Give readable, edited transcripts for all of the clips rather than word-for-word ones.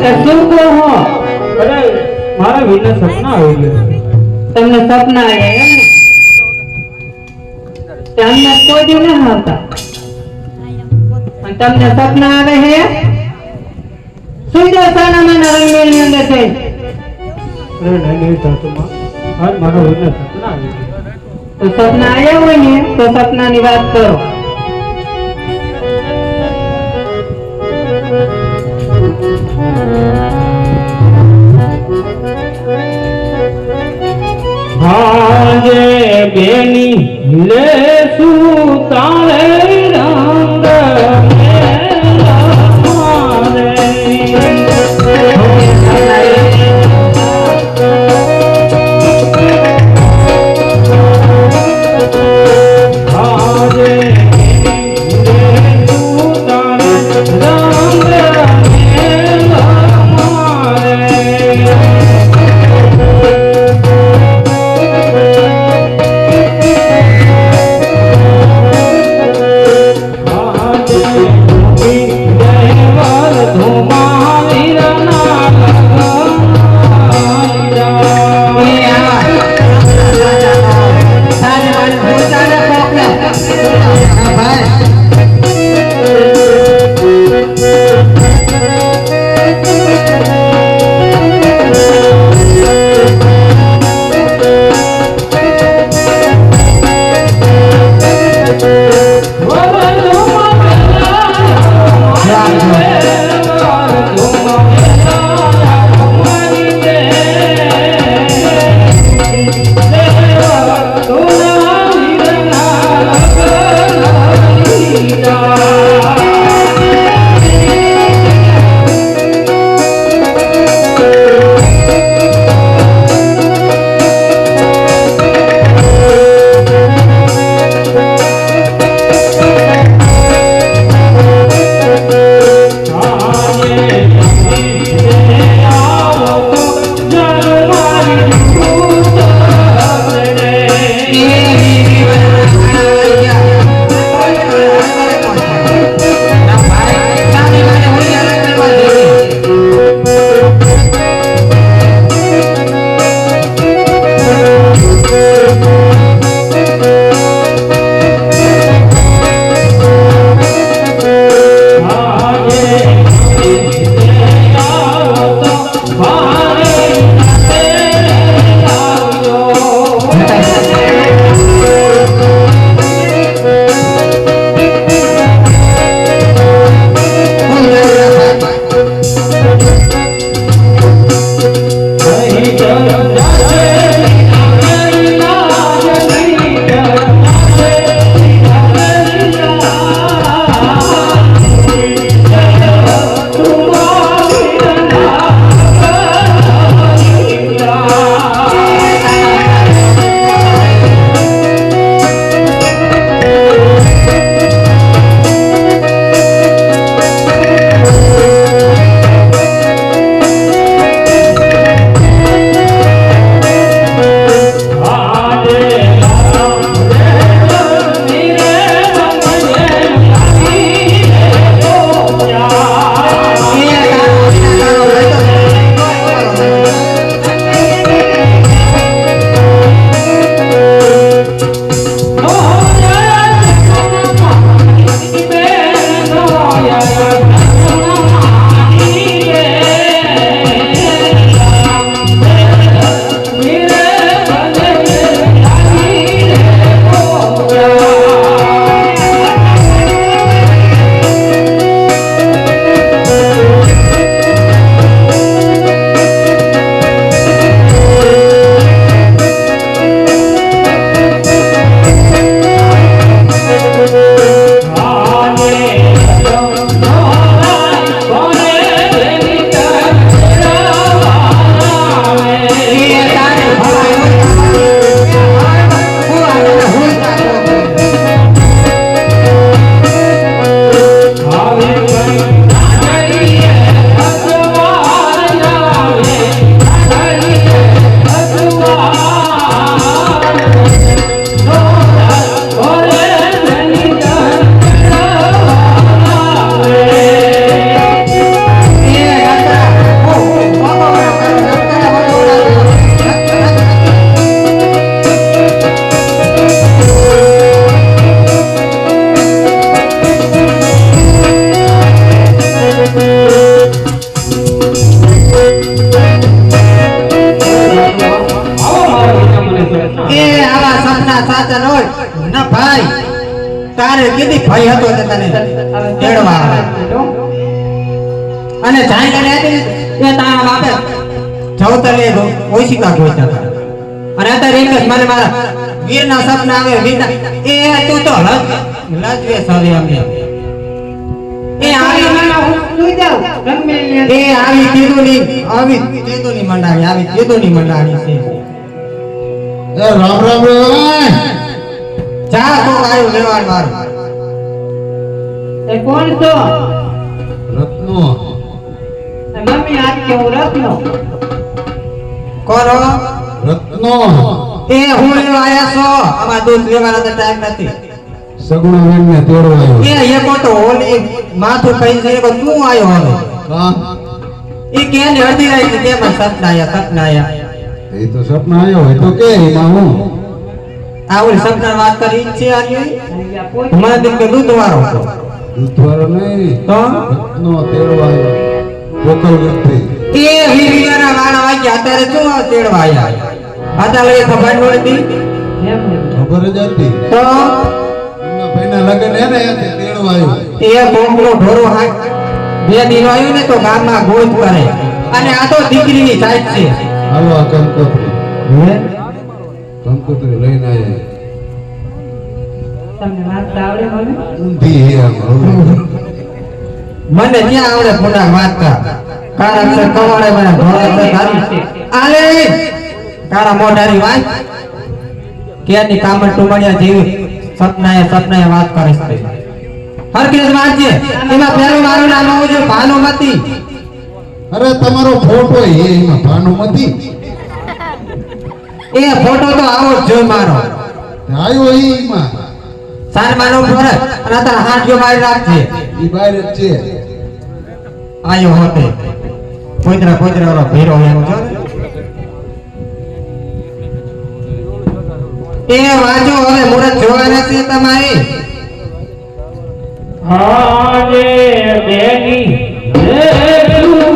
શું કહો? અરે મારા વીરને સપના આવી ગયા. તમને સપના આવ્યા એમ ને? તમને કોઈ દી ન આવતા અને તમને સપના આવે છે? સુંદર સાનામાના રંગમેળની અંદર છે. અરે નહીં સાસુમાં, આજ મારા વીરને સપના આવી ગયા. તો સપના આવ્યા હોય ને તો સપનાની વાત કરો. આજે બેની લેશું તારે રંગ તારે કીધી ભાઈ હતો તે તને તેડવા આવે. અને જાય તને એ તારા બાપે જવતલે ઓશિકા ગોઈતા હતા. અને અત્યારે એક જ મને મારા વીરના સપના આવે વીરના એ તું તો લજવે સવે અમને એ આવી કીધુની મંડાણી આવી કીધુની મંડાણી છે. એ રામ રામ રે જા તો આવ્યું લેવાડ મારું. એ કોણ છો? રત્નો મમ્મી આજ કે હું રત્નો. કોનો? રત્નો એ હું લેવા આયા છો. આમાં દૂધ લેવાનો તો ટાઈમ નથી. સગુણા વેણ ને તેડવા આવ્યો. એ તો ઓલી માથું કઈ છે કે તું આવ્યો હવે. કા એ કે ને અડધી રાત કે મને સપના આયા. એ તો સપના આવ્યો હોય તો કે એમાં હું આ ઓલી સપના વાત કરી છે આની મને દીક કે દૂધ વાળો છો. દૂધવાળો નહીં તો રત્નો તેડવા આવ્યો. ગોકળ વ્યક્તિ એ વીરના વાળા વાગ્યા અત્યારે શું તેડવા આયા. આતા લઈ ખબર નહોતી ખબર જ હતી. તો એમના ભાઈના લગ્ન હે ને એટલે તેડવા આવ્યો. એ બોકલો ઢોરો હાથ 2 દિન આવ્યું ને તો ગામમાં ગોજ કરે. અને આ તો દીકરીની સાઈડ છે. હાલો આ કંકોત્રી લઈને આવ્યા. તમને વાંચતા આવડે મને? ઊંધી હે આમ હવે. મને ક્યાં આવડે ખોટા વાંચતા. કારા અક્ષર કવાડે મને ધોળા અક્ષર ધારી આલે તારા મોઢારી વાત કેની કામણ ટુમડિયા જેવી સપનાએ વાત કરે છે. હરકેશ વાંચજે. એમાં પેલું મારું નામ આવું છે ભાનુમતી. અરે તમારો ફોટો એમાં ભાનુમતી એ ફોટો તો આવો જ જોઈ મારો. આવ્યો એમાં સાર માનો ફરક અને તારા હાથ જો મારી રાખજે. ઈ બહાર જ છે. આયો હોતે પોઈતરા ઓલો ભેરો એમ જો એ વાંચો હવે મુરત જોવાના છે તમારે. હાજે બેની તું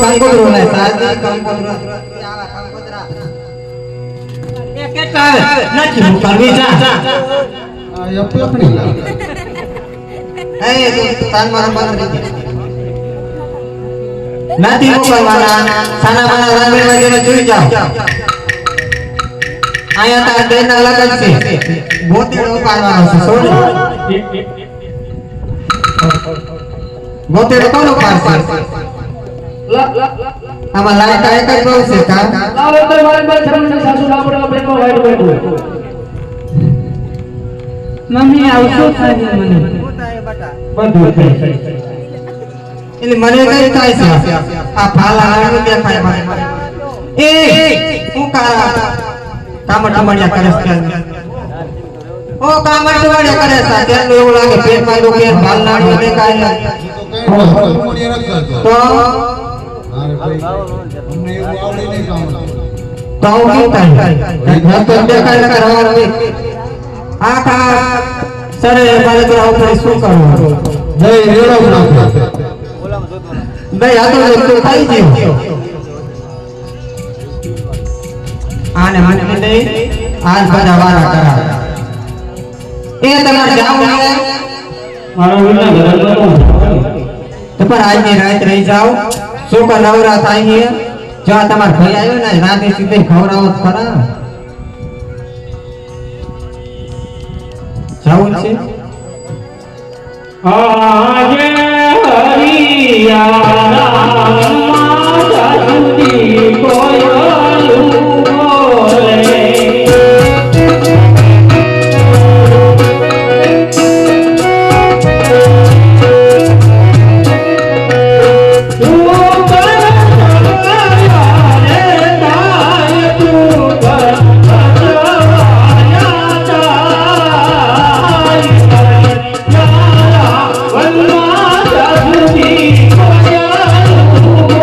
કંકોત્રો ને સાદી કંકોત્રો આવા કંકોત્રા એ કેટલા આવે નથી મુકાવી જા આ યપની લાગે. એ તો તાન મારા બંધ નથી મુકવાના. સાના માના રામે વગેરે જોઈ જાઓ. આયા તાર દેના લગન છે. ગોતેડો પાડવાનો છે. સોડ ગોતેડો કોનો પાડશે? આમાં લાઈટ એક જ બહુ છે કા લાવ એટલે મારી પાસે છરમ સાસુ લાપડા બેકો લાઈટ બેઠું. મમ્મી આવશો થાય મને બધું થઈ એટલે મને કઈ થાય છે આ ફાલા હારું દેખાય મને. એ હું કારા કામટમડિયા કરે છે. ઓ કામટમડિયા કરે છે. તેનું એવું લાગે પેટ માં દુખે ભાલ નાડો દેખાય. તો અરે ભાઈ અમને એવું આવડે નહીં કામ. તો હું શું થાય? તો દેખાય લગા રવા રવી આખા શરીરે બાળકરા ઉપર શું કરવું જય રેડો નાખો ભાઈ આ તો તું ખાઈ ગયો આને મને દે આજ બધા વારા કરા એ તમારે જાવું છે મારા વિના ઘરે બધું તો પણ આજની રાત રહી જાઓ શું કા નવરા થાય છે જો આ તમાર ભાઈ આવ્યો ને રાતે સીધે ખવડાવો તો ખરા જાવું છે આજે હરિયા માધુરી કોયલું બોલે વલ્મા જાદુની કોયલું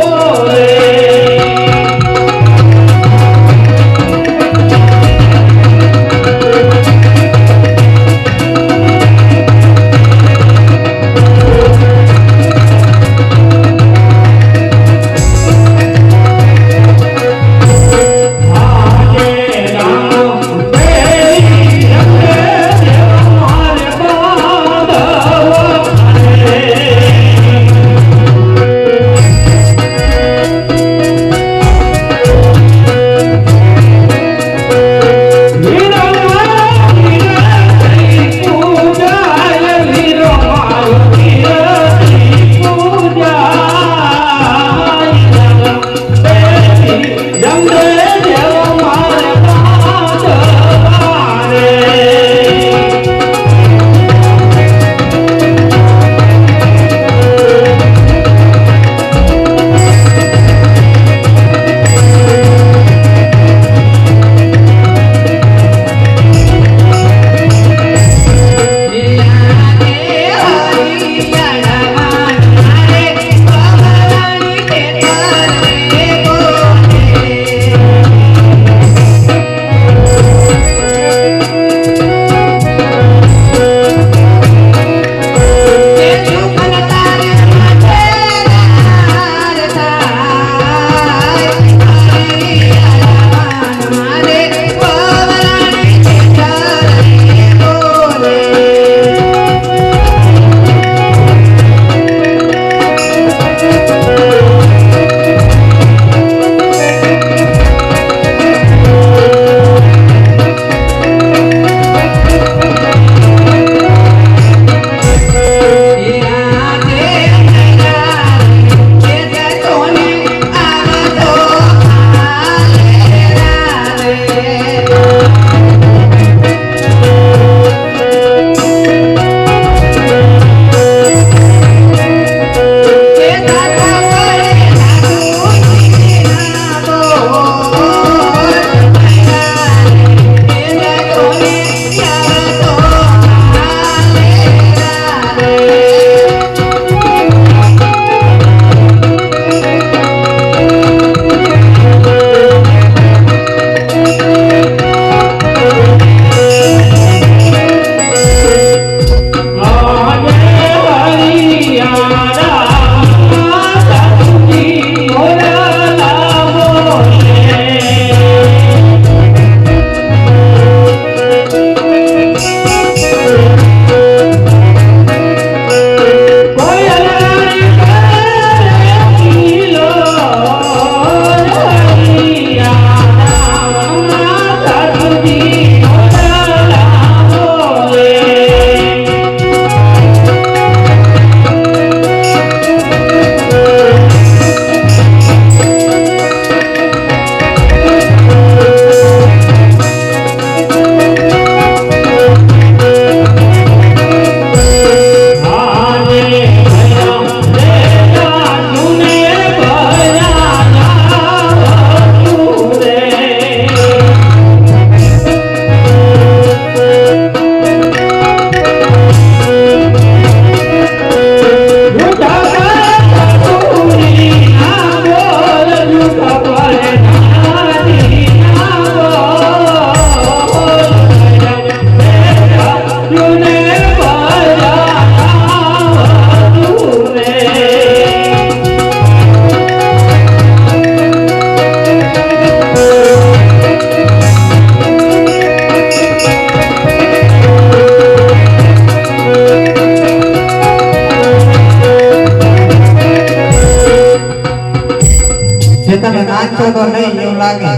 જે તમે નાચો તો નહીં એવું લાગે.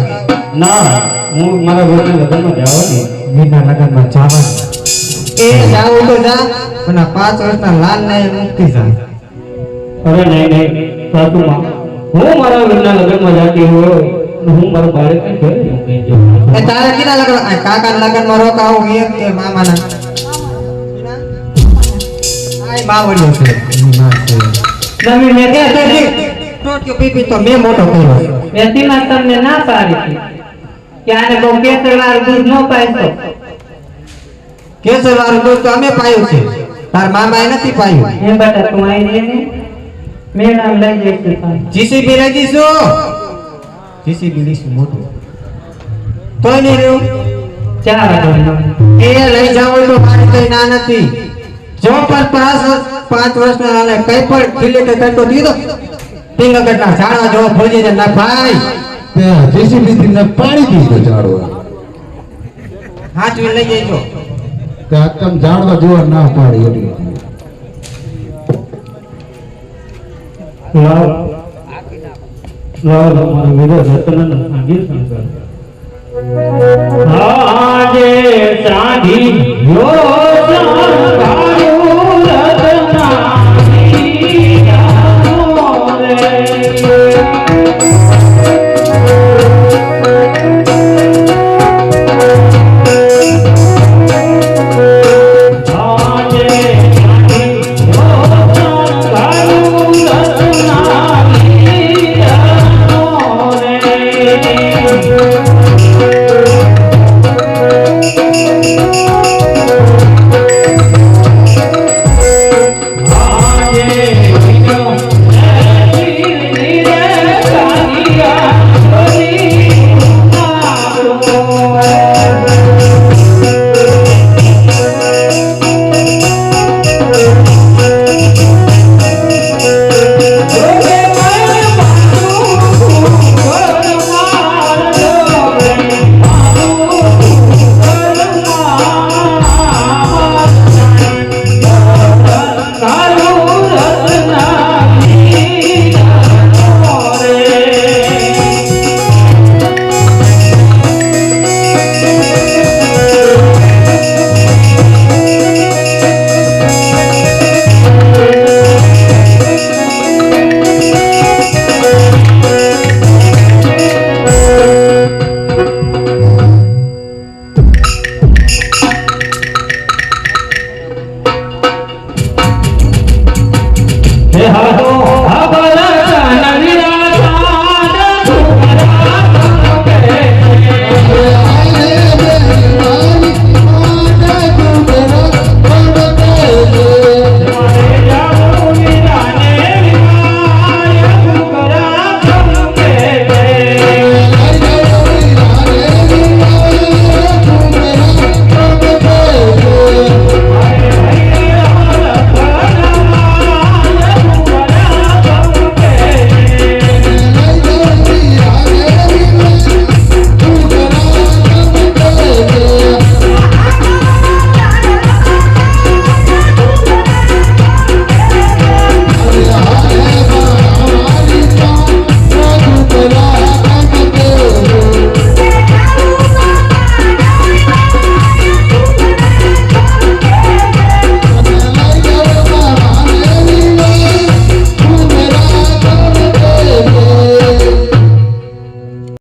ના હું મારા ઘરના લગ્નમાં જવાની. વીરના લગ્નમાં જવાનું. એ જાવું તો જા પણ આ 5 વર્ષના લાલ ને મુક્તિ જા. અરે નહીં સાસુમાં, હું મારા ઘરના લગ્નમાં જાતી હોય હું મારા બાળકને ઘરે મૂકી જાઉં. એ તારે કીના લગ્ન આ કાકાના લગ્નમાં રોકાવું એક કે મામાના? આય બાવળ્યો છે. એની માં છે. તમે મેં એ સજી ટોટિયો પીપી તો મેં મોટો કર્યો છે. મેથીમાં તમને ના પાડી હતી કે આને બહુ કેસરવાળું દૂધ ન પાઈશો. કેસર વાળું દૂધ તો અમે પાયું છે. તાર મામાએ નથી પાયું. એ બેટા તું આવી રહે ને મેળામાં લઈ જઈશું તને. જીસીબી લઈ જઈશું. જીસીબી લઈશું મોટું. તોય નહીં રહ્યું. 4 વાગે. એ લઈ જાવ તો મારે કઈ ના નથી. જો પણ 5 વર્ષના નાને કઈ પણ ખીલે કે કઈ તો દીધો પિંગકટના ઝાડવા જો ફોજી દે ના ભાઈ. તે જેસીબી થી ને પાડી દીધો ઝાડવા. હાચવી લઈ જઈજો. તે આતમ ઝાડવા જોવા ના પાડી એટલી. લાવ મારા વિરોધ રતનનો સંગીત શંકર. આજે સાંધી યો